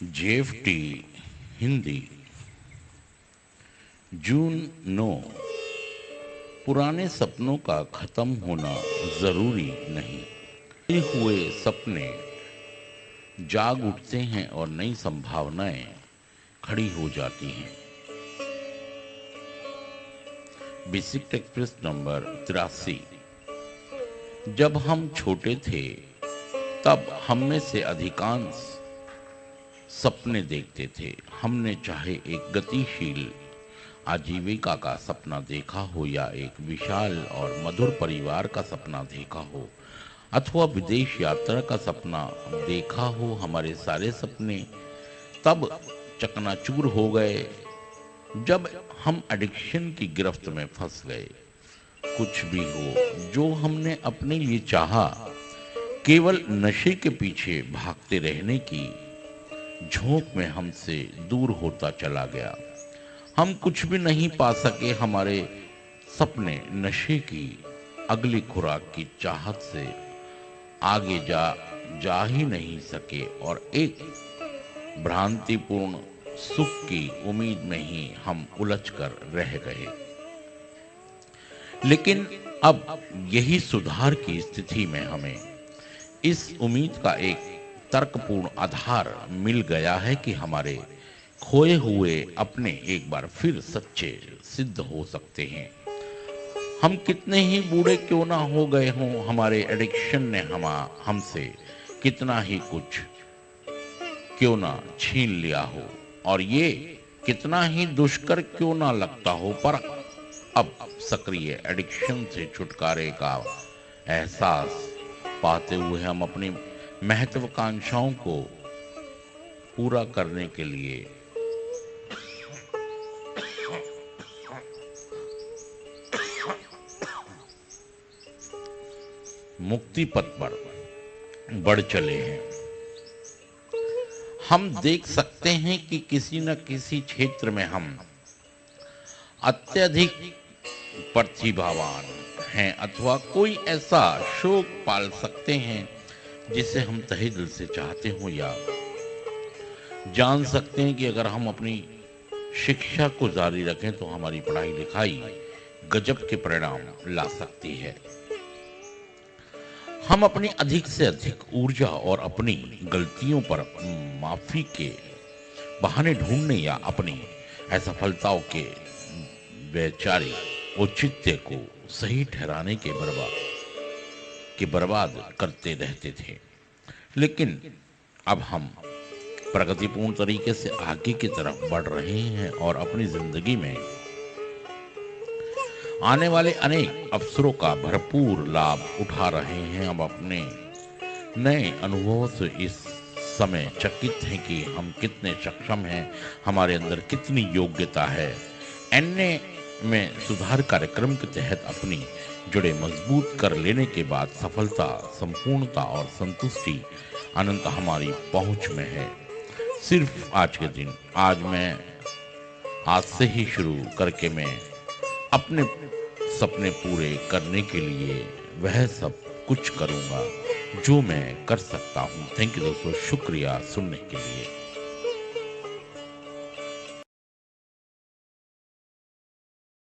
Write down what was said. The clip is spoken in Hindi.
जेएफटी हिंदी। जून 9। पुराने सपनों का खत्म होना जरूरी नहीं। खोए हुए सपने जाग उठते हैं और नई संभावनाएं खड़ी हो जाती हैं। Basic express number 83। जब हम छोटे थे तब हम में से अधिकांश सपने देखते थे। हमने चाहे एक गतिशील आजीविका का सपना देखा हो या एक विशाल और मधुर परिवार का सपना देखा हो अथवा विदेश यात्रा का सपना देखा हो, हमारे सारे सपने तब चकनाचूर हो गए जब हम एडिक्शन की गिरफ्त में फंस गए। कुछ भी हो जो हमने अपने लिए चाहा, केवल नशे के पीछे भागते रहने की झोंक में हमसे दूर होता चला गया। हम कुछ भी नहीं पा सके। हमारे सपने नशे की अगली खुराक की चाहत से आगे जा ही नहीं सके और एक भ्रांतिपूर्ण सुख की उम्मीद में ही हम उलझकर रह गए। लेकिन अब यही सुधार की स्थिति में हमें इस उम्मीद का एक तर्कपूर्ण आधार मिल गया है कि हमारे खोए हुए अपने एक बार फिर सच्चे सिद्ध हो सकते हैं। हम कितने ही बूढ़े क्यों ना हो गए हों, हमारे एडिक्शन ने हमसे कितना ही कुछ क्यों ना छीन लिया हो और ये कितना ही दुष्कर क्यों ना लगता हो, पर अब सक्रिय एडिक्शन से छुटकारे का एहसास पाते हुए हम अपनी महत्वाकांक्षाओं को पूरा करने के लिए मुक्ति पथ पर बढ़ चले हैं। हम देख सकते हैं कि किसी न किसी क्षेत्र में हम अत्यधिक प्रतिभावान हैं अथवा कोई ऐसा शौक पाल सकते हैं जिसे हम तहे दिल से चाहते हो, या जान सकते हैं कि अगर हम अपनी शिक्षा को जारी रखें तो हमारी पढ़ाई लिखाई गजब के परिणाम ला सकती है। हम अपनी अधिक से अधिक ऊर्जा और अपनी गलतियों पर माफी के बहाने ढूंढने या अपनी असफलताओं के वैचारिक औचित्य को सही ठहराने के बर्बाद करते रहते थे। लेकिन अब हम प्रगतिपूर्ण तरीके से आगे की तरफ बढ़ रहे हैं और अपनी जिंदगी में आने वाले अनेक अवसरों का भरपूर लाभ उठा रहे हैं। हम अपने नए अनुभवों से इस समय चकित हैं कि हम कितने सक्षम हैं, हमारे अंदर कितनी योग्यता है। एनए में सुधार कार्यक्रम के तहत अपनी जड़ें मजबूत कर लेने के बाद सफलता, संपूर्णता और संतुष्टि अनंत हमारी पहुंच में है। सिर्फ आज के दिन, आज से ही शुरू करके मैं अपने सपने पूरे करने के लिए वह सब कुछ करूंगा जो मैं कर सकता हूं। थैंक यू दोस्तों, शुक्रिया सुनने के लिए।